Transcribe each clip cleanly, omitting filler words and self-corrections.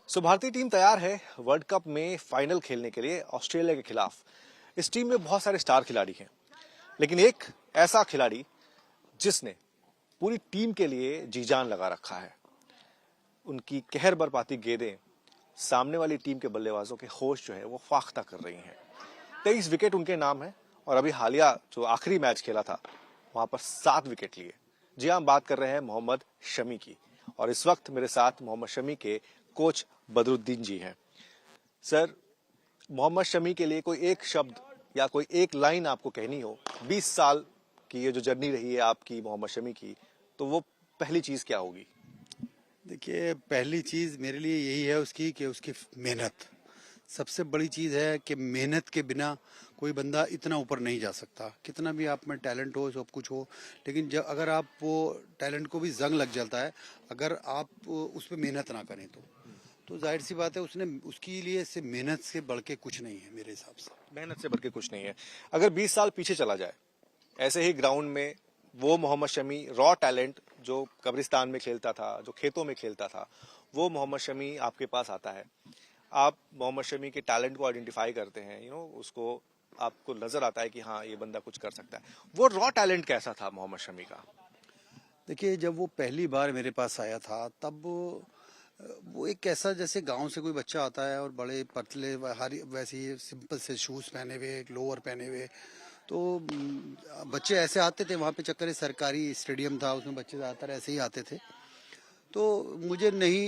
भारतीय टीम तैयार है वर्ल्ड कप में फाइनल खेलने के लिए ऑस्ट्रेलिया के खिलाफ। इस टीम में बहुत सारे स्टार खिलाड़ी हैं, लेकिन एक ऐसा खिलाड़ी जिसने पूरी टीम के लिए जी जान लगा रखा है। उनकी कहर बरपाती गेंदें सामने वाली टीम के बल्लेबाजों के होश जो है वो फाख्ता कर रही हैं। 23 विकेट उनके नाम है और अभी हालिया जो आखिरी मैच खेला था वहां पर 7 विकेट लिए। जी हम बात कर रहे हैं मोहम्मद शमी की, और इस वक्त मेरे साथ मोहम्मद शमी के कोच बदरुद्दीन जी हैं। सर, मोहम्मद शमी के लिए कोई एक शब्द या कोई एक लाइन आपको कहनी हो, 20 साल की ये जो जर्नी रही है आपकी मोहम्मद शमी की, तो वो पहली चीज क्या होगी? देखिए, पहली चीज मेरे लिए यही है उसकी कि उसकी मेहनत सबसे बड़ी चीज है कि मेहनत के बिना कोई बंदा इतना ऊपर नहीं जा सकता। कितना भी आप में टैलेंट हो, सब कुछ हो, लेकिन जब अगर आप वो टैलेंट को भी जंग लग जाता है, अगर आप उस पर मेहनत ना करें तो जाहिर सी बात है उसने उसके लिए से मेहनत से बढ़ के कुछ नहीं है। मेरे हिसाब से मेहनत से बढ़ के कुछ नहीं है। अगर 20 साल पीछे चला जाए, ऐसे ही ग्राउंड में वो मोहम्मद शमी रॉ टैलेंट जो कब्रिस्तान में खेलता था, जो खेतों में खेलता था, वो मोहम्मद शमी आपके पास आता है। आप मोहम्मद शमी के टैलेंट को आइडेंटिफाई करते हैं, उसको आपको नजर आता है कि हाँ ये बंदा कुछ कर सकता है। वो रॉ टैलेंट कैसा था मोहम्मद शमी का? देखिए, जब वो पहली बार मेरे पास आया था तब वो एक ऐसा जैसे गांव से कोई बच्चा आता है और बड़े पतले वैसे ही सिंपल से शूज पहने हुए, लोअर पहने हुए, तो बच्चे ऐसे आते थे वहाँ पे। चक्कर सरकारी स्टेडियम था, उसमें बच्चे ज़्यादातर ऐसे ही आते थे। तो मुझे नहीं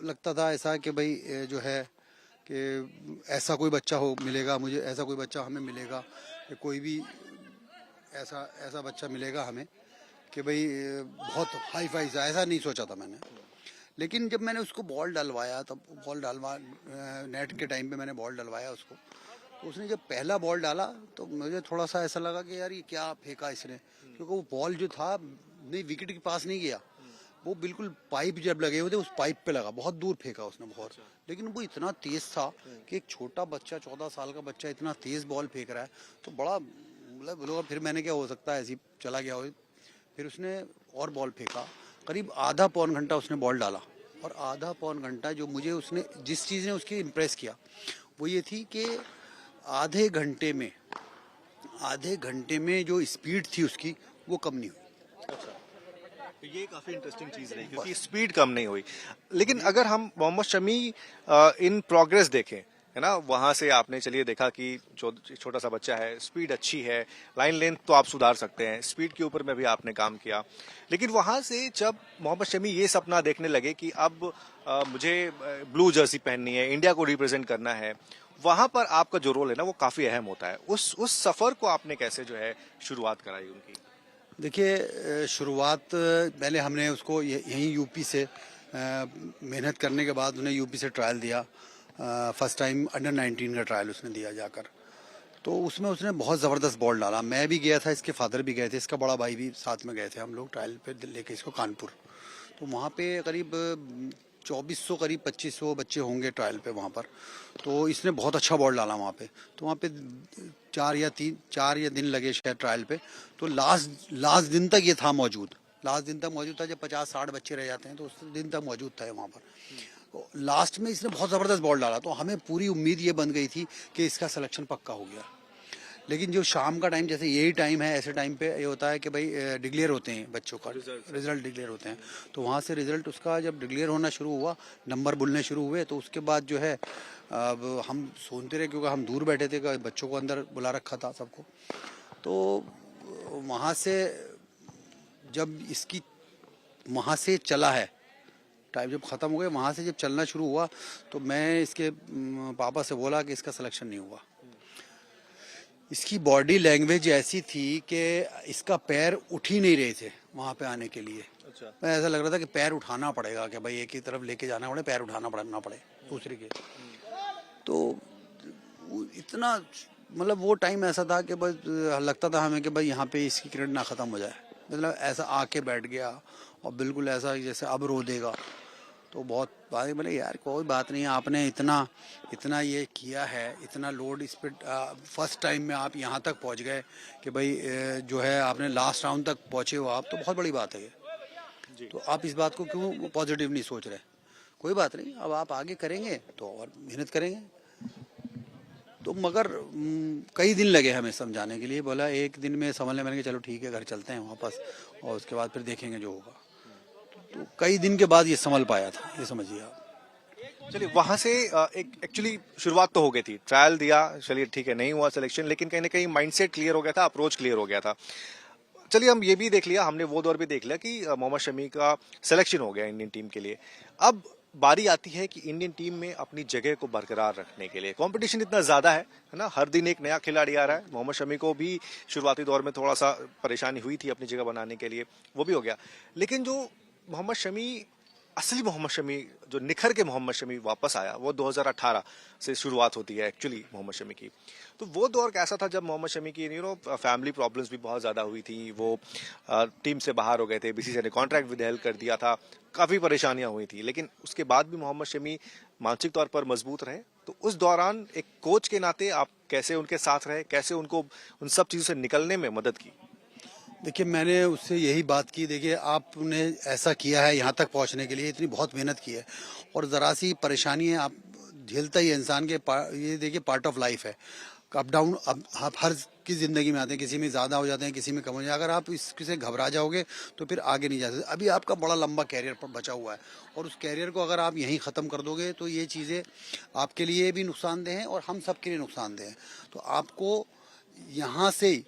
लगता था ऐसा कि भाई जो है कि ऐसा कोई बच्चा हो मिलेगा मुझे, ऐसा कोई बच्चा हमें मिलेगा, कि कोई भी ऐसा ऐसा बच्चा मिलेगा हमें कि भाई बहुत हाई फाई सा, ऐसा नहीं सोचा था मैंने। लेकिन जब मैंने उसको बॉल डलवाया, तब बॉल डलवा नेट के टाइम पे मैंने बॉल डलवाया उसको, तो उसने जब पहला बॉल डाला तो मुझे थोड़ा सा ऐसा लगा कि यार ये क्या फेंका इसने, क्योंकि वो बॉल जो था नहीं विकेट के पास नहीं गया, वो बिल्कुल पाइप जब लगे हुए थे उस पाइप पे लगा, बहुत दूर फेंका उसने बहुत। लेकिन वो इतना तेज था कि एक छोटा बच्चा, 14 साल का बच्चा इतना तेज बॉल फेंक रहा है, तो बड़ा मतलब बोला फिर मैंने क्या हो सकता है, ऐसे चला गया हो। फिर उसने और बॉल फेंका, करीब आधा पौन घंटा उसने बॉल डाला, और आधा पौन घंटा जो मुझे उसने जिस चीज़ ने उसकी इम्प्रेस किया वो ये थी कि आधे घंटे में जो स्पीड थी उसकी वो कम नहीं हुई। अच्छा, तो ये काफी इंटरेस्टिंग चीज रही क्योंकि स्पीड कम नहीं हुई। लेकिन अगर हम मोहम्मद शमी इन प्रोग्रेस देखें, है ना, वहां से आपने चलिए देखा कि जो छोटा सा बच्चा है, स्पीड अच्छी है, लाइन लेंथ तो आप सुधार सकते हैं, स्पीड के ऊपर में भी आपने काम किया। लेकिन वहां से जब मोहम्मद शमी ये सपना देखने लगे कि अब मुझे ब्लू जर्सी पहननी है, इंडिया को रिप्रेजेंट करना है, वहां पर आपका जो रोल है ना वो काफी अहम होता है। उस सफर को आपने कैसे जो है शुरुआत कराई उनकी? देखिए, शुरुआत पहले हमने उसको यहीं यूपी से मेहनत करने के बाद उन्हें यूपी से ट्रायल दिया। फर्स्ट टाइम अंडर 19 का ट्रायल उसने दिया जाकर, तो उसमें उसने बहुत ज़बरदस्त बॉल डाला। मैं भी गया था, इसके फादर भी गए थे, इसका बड़ा भाई भी साथ में गए थे, हम लोग ट्रायल पे लेके इसको कानपुर। तो वहाँ पे करीब 2400 करीब 2500 बच्चे होंगे ट्रायल पे वहाँ पर। तो इसने बहुत अच्छा बॉल डाला वहाँ पे। तो वहाँ पे 4 या दिन लगे शायद ट्रायल पे। तो लास्ट दिन तक ये था मौजूद, लास्ट दिन तक मौजूद था। जब 50-60 बच्चे रह जाते हैं तो उस दिन तक मौजूद था वहाँ पर। तो लास्ट में इसने बहुत ज़बरदस्त बॉल डाला, तो हमें पूरी उम्मीद ये बन गई थी कि इसका सिलेक्शन पक्का हो गया। लेकिन जो शाम का टाइम, जैसे यही टाइम है, ऐसे टाइम पे ये होता है कि भाई डिक्लेयर होते हैं बच्चों का, रिजल्ट डिक्लेयर होते हैं। तो वहाँ से रिजल्ट उसका जब डिक्लेयर होना शुरू हुआ, नंबर बोलने शुरू हुए, तो उसके बाद जो है अब हम सुनते रहे, क्योंकि हम दूर बैठे थे, बच्चों को अंदर बुला रखा था सबको। तो वहाँ से जब इसकी वहाँ से चला है, टाइम जब ख़त्म हो गया, वहाँ से जब चलना शुरू हुआ, तो मैं इसके पापा से बोला कि इसका सिलेक्शन नहीं हुआ। इसकी बॉडी लैंग्वेज ऐसी थी कि इसका पैर उठ ही नहीं रहे थे वहाँ पे आने के लिए। अच्छा। मैं ऐसा लग रहा था कि पैर उठाना पड़ेगा, कि भाई एक ही तरफ लेके जाना पड़े, पैर उठाना पड़े दूसरे के। तो इतना मतलब वो टाइम ऐसा था कि बस लगता था हमें कि भाई यहाँ पे इसकी क्रिकेट ना ख़त्म हो जाए। मतलब ऐसा आके बैठ गया और बिल्कुल ऐसा जैसे अब रो देगा। तो बहुत बात बोले यार कोई बात नहीं, आपने इतना ये किया है, इतना लोड इस पर, फर्स्ट टाइम में आप यहाँ तक पहुँच गए कि भाई जो है आपने लास्ट राउंड तक पहुँचे हो आप, तो बहुत बड़ी बात है ये। तो आप इस बात को क्यों पॉजिटिव नहीं सोच रहे? कोई बात नहीं, अब आप आगे करेंगे तो और मेहनत करेंगे। तो मगर कई दिन लगे हमें समझाने के लिए, बोला एक दिन में समझने, मैंने कहा चलो ठीक है घर चलते हैं वापस और उसके बाद फिर देखेंगे जो होगा। तो कई दिन के बाद ये संभल पाया था, ये समझिए आप। चलिए वहां से एक एक्चुअली शुरुआत तो हो गई थी, ट्रायल दिया, चलिए ठीक है नहीं हुआ सिलेक्शन, लेकिन कहीं ना कहीं माइंडसेट क्लियर हो गया था, अप्रोच क्लियर हो गया था। चलिए हम ये भी देख लिया, हमने वो दौर भी देख लिया कि मोहम्मद शमी का सिलेक्शन हो गया इंडियन टीम के लिए। अब बारी आती है कि इंडियन टीम में अपनी जगह को बरकरार रखने के लिए कंपटीशन इतना ज्यादा है ना, हर दिन एक नया खिलाड़ी आ रहा है। मोहम्मद शमी को भी शुरुआती दौर में थोड़ा सा परेशानी हुई थी अपनी जगह बनाने के लिए, वो भी हो गया। लेकिन जो मोहम्मद शमी, असली मोहम्मद शमी, जो निखर के मोहम्मद शमी वापस आया, वो 2018 से शुरुआत होती है एक्चुअली मोहम्मद शमी की। तो वो दौर कैसा था जब मोहम्मद शमी की फैमिली प्रॉब्लम्स भी बहुत ज्यादा हुई थी, वो टीम से बाहर हो गए थे, बीसीसीआई ने कॉन्ट्रैक्ट विदहेल्ड कर दिया था, काफी परेशानियां हुई थी, लेकिन उसके बाद भी मोहम्मद शमी मानसिक तौर पर मजबूत रहे। तो उस दौरान एक कोच के नाते आप कैसे उनके साथ रहे, कैसे उनको उन सब चीजों से निकलने में मदद की? देखिए मैंने उससे यही बात की, देखिए आपने ऐसा किया है यहाँ तक पहुँचने के लिए, इतनी बहुत मेहनत की है और ज़रा सी परेशानी है आप झेलता ही है इंसान के, ये देखिए पार्ट ऑफ लाइफ है। अप डाउन अब आप हर की ज़िंदगी में आते हैं, किसी में ज़्यादा हो जाते हैं, किसी में कम हो जाते हैं। अगर आप इससे घबरा जाओगे तो फिर आगे नहीं जा सकते। अभी आपका बड़ा लंबा कैरियर पर बचा हुआ है और उस कैरियर को अगर आप यहीं ख़त्म कर दोगे तो ये चीज़ें आपके लिए भी नुकसानदेह हैं और हम सब के लिए नुकसानदेह हैं। तो आपको यहाँ से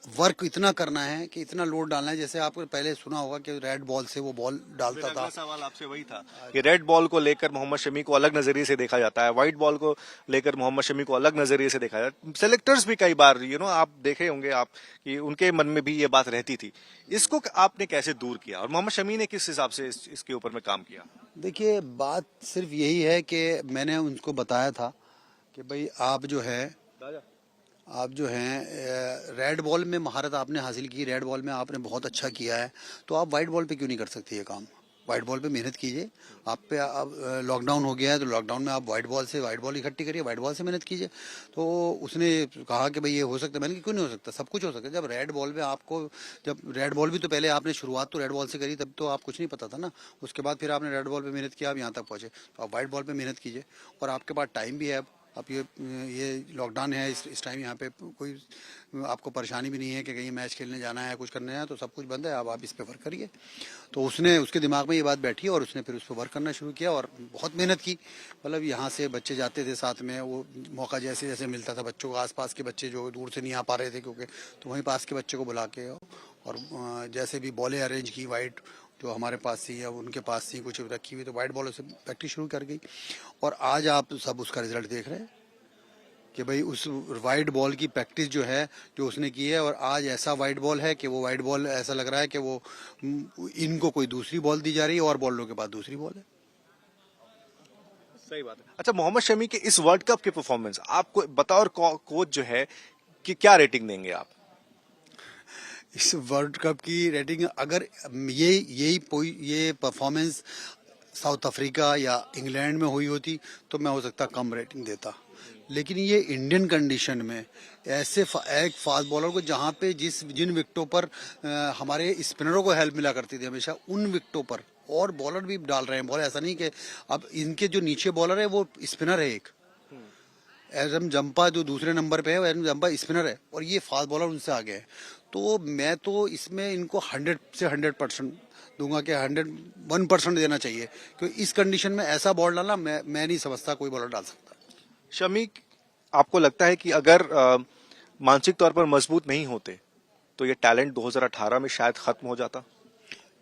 वर्क इतना करना है कि इतना लोड डालना है। जैसे आपने पहले सुना होगा कि रेड बॉल से वो बॉल डालता था। सवाल आपसे वही था कि रेड बॉल को लेकर मोहम्मद शमी को अलग नजरिए से देखा जाता है, व्हाइट बॉल को लेकर मोहम्मद शमी को अलग नजरिए से देखा जाता है। सेलेक्टर्स भी कई बार आप देखे होंगे आप कि उनके मन में भी ये बात रहती थी। इसको आपने कैसे दूर किया और मोहम्मद शमी ने किस हिसाब से इसके ऊपर में काम किया? देखिए बात सिर्फ यही है कि मैंने उनको बताया था कि भाई आप जो हैं रेड बॉल में महारत आपने हासिल की, रेड बॉल में आपने बहुत अच्छा किया है, तो आप वाइट बॉल पे क्यों नहीं कर सकते ये काम? वाइट बॉल पे मेहनत कीजिए। आप पे अब लॉकडाउन हो गया है तो लॉकडाउन में आप वाइट बॉल इकट्ठी करिए, वाइट बॉल से मेहनत कीजिए। तो उसने कहा कि भाई ये हो सकता है। मैंने कहा क्यों नहीं हो सकता, सब कुछ हो सकता है। जब रेड बॉल में आपको, जब रेड बॉल भी तो पहले आपने शुरुआत तो रेड बॉल से करी, तब तो आप कुछ नहीं पता था ना। उसके बाद फिर आपने रेड बॉल पे मेहनत किया, आप यहाँ तक पहुँचे। तो आप वाइट बॉल पे मेहनत कीजिए और आपके पास टाइम भी है। अब ये लॉकडाउन है, इस टाइम यहाँ पे कोई आपको परेशानी भी नहीं है कि कहीं मैच खेलने जाना है, कुछ करना है, तो सब कुछ बंद है। अब आप इस पे वर्क करिए। तो उसने, उसके दिमाग में ये बात बैठी और उसने फिर उस पर वर्क करना शुरू किया और बहुत मेहनत की। मतलब यहाँ से बच्चे जाते थे साथ में, वो मौका जैसे जैसे मिलता था बच्चों को, आसपास के बच्चे जो दूर से नहीं आ पा रहे थे क्योंकि, तो वहीं पास के बच्चे को बुला के और जैसे भी बॉलें अरेंज की, वाइट जो हमारे पास थी या उनके पास थी कुछ रखी हुई, तो वाइट बॉलों से प्रैक्टिस शुरू कर गई। और आज आप सब उसका रिजल्ट देख रहे हैं कि भाई उस वाइट बॉल की प्रैक्टिस जो है, जो उसने की है, और आज ऐसा वाइट बॉल है कि वो वाइट बॉल ऐसा लग रहा है कि वो इनको कोई दूसरी बॉल दी जा रही है और बॉलरों के पास दूसरी बॉल है। सही बात है। अच्छा, मोहम्मद शमी के इस वर्ल्ड कप के परफॉर्मेंस आपको बतौर कोच जो है कि क्या रेटिंग देंगे आप? इस वर्ल्ड कप की रेटिंग, अगर ये परफॉर्मेंस साउथ अफ्रीका या इंग्लैंड में हुई होती तो मैं हो सकता कम रेटिंग देता। लेकिन ये इंडियन कंडीशन में ऐसे एक फास्ट बॉलर को, जहाँ पे जिन विकेटों पर हमारे स्पिनरों को हेल्प मिला करती थी हमेशा, उन विकेटों पर और बॉलर भी डाल रहे हैं बॉल। ऐसा नहीं कि अब इनके जो नीचे बॉलर है वो स्पिनर है एक, एडम जंपा जो दूसरे नंबर पे है, एडम जंपा स्पिनर है और ये फास्ट बॉलर उनसे आगे है। तो मैं तो इसमें इनको 100 से 100% दूंगा कि 101% देना चाहिए, क्योंकि इस कंडीशन में ऐसा बॉल डालना मैं नहीं समझता कोई बॉलर डाल सकता। शमी, आपको लगता है कि अगर मानसिक तौर पर मजबूत नहीं होते तो ये टैलेंट 2018 में शायद खत्म हो जाता?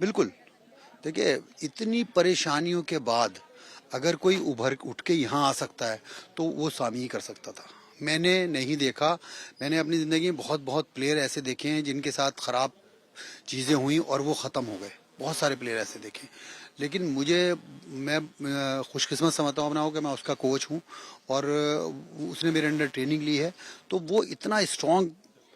बिल्कुल। देखिए इतनी परेशानियों के बाद अगर कोई उठ के यहाँ आ सकता है तो वो सामी ही कर सकता था। मैंने नहीं देखा, मैंने अपनी ज़िंदगी में बहुत बहुत प्लेयर ऐसे देखे हैं जिनके साथ ख़राब चीज़ें हुई और वो ख़त्म हो गए। बहुत सारे प्लेयर ऐसे देखे। लेकिन मैं खुशकिस्मत समझता हूँ अपना हो कि मैं उसका कोच हूँ और उसने मेरे अंडर ट्रेनिंग ली है। तो वो इतना स्ट्रांग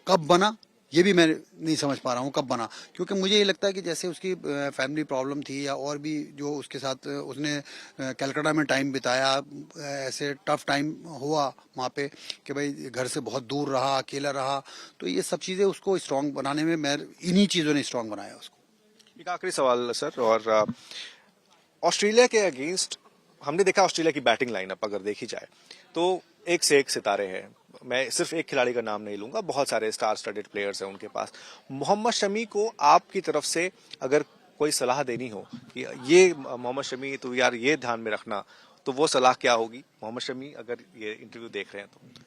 कब बना ये भी मैं नहीं समझ पा रहा हूँ कब बना, क्योंकि मुझे ये लगता है कि जैसे उसकी फैमिली प्रॉब्लम थी या और भी जो उसके साथ उसने कलकत्ता में टाइम बिताया, ऐसे टफ टाइम हुआ वहाँ पे कि भाई घर से बहुत दूर रहा, अकेला रहा, तो ये सब चीज़ें उसको स्ट्रांग बनाने में, मैं इन्हीं चीज़ों ने स्ट्रांग बनाया उसको। एक आखिरी सवाल सर, और ऑस्ट्रेलिया के अगेंस्ट हमने देखा ऑस्ट्रेलिया की बैटिंग लाइनअप अगर देखी जाए तो एक से एक सितारे हैं। मैं सिर्फ एक खिलाड़ी का नाम नहीं लूंगा, बहुत सारे स्टार स्टडेड प्लेयर्स हैं उनके पास। मोहम्मद शमी को आपकी तरफ से अगर कोई सलाह देनी हो कि ये मोहम्मद शमी तो यार ये ध्यान में रखना, तो वो सलाह क्या होगी? मोहम्मद शमी अगर ये इंटरव्यू देख रहे हैं तो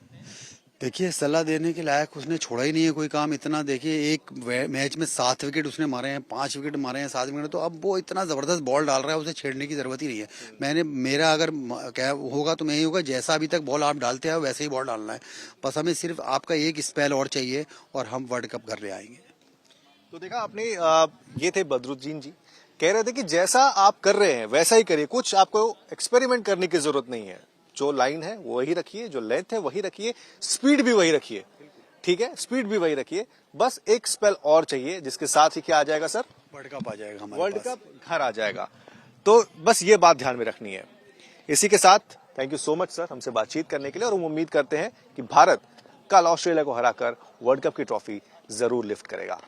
देखिए, सलाह देने के लायक उसने छोड़ा ही नहीं है कोई काम। इतना देखिए, एक मैच में 7 विकेट उसने मारे हैं, 5 विकेट मारे हैं 7 विकेट, तो अब वो इतना जबरदस्त बॉल डाल रहा है, उसे छेड़ने की जरूरत ही नहीं है। मेरा अगर क्या होगा तो मैं यही होगा, जैसा अभी तक बॉल आप डालते हैं वैसे ही बॉल डालना है। बस हमें सिर्फ आपका एक स्पेल और चाहिए और हम वर्ल्ड कप घर ले आएंगे। तो देखा आपने, ये थे बदरुद्दीन जी, कह रहे थे कि जैसा आप कर रहे हैं वैसा ही करिए, कुछ आपको एक्सपेरिमेंट करने की जरूरत नहीं है। जो लाइन है वो वही रखिए, जो लेंथ है वही रखिए, स्पीड भी वही रखिए, ठीक है, स्पीड भी वही रखिए। बस एक स्पेल और चाहिए जिसके साथ ही क्या आ जाएगा सर? वर्ल्ड कप आ जाएगा हमारे वर्ल्ड पास। कप घर आ जाएगा। तो बस ये बात ध्यान में रखनी है। इसी के साथ thank you so much sir हमसे बातचीत करने के लिए, और हम उम्मीद करते हैं कि भारत कल ऑस्ट्रेलिया को हराकर वर्ल्ड कप की ट्रॉफी जरूर लिफ्ट करेगा।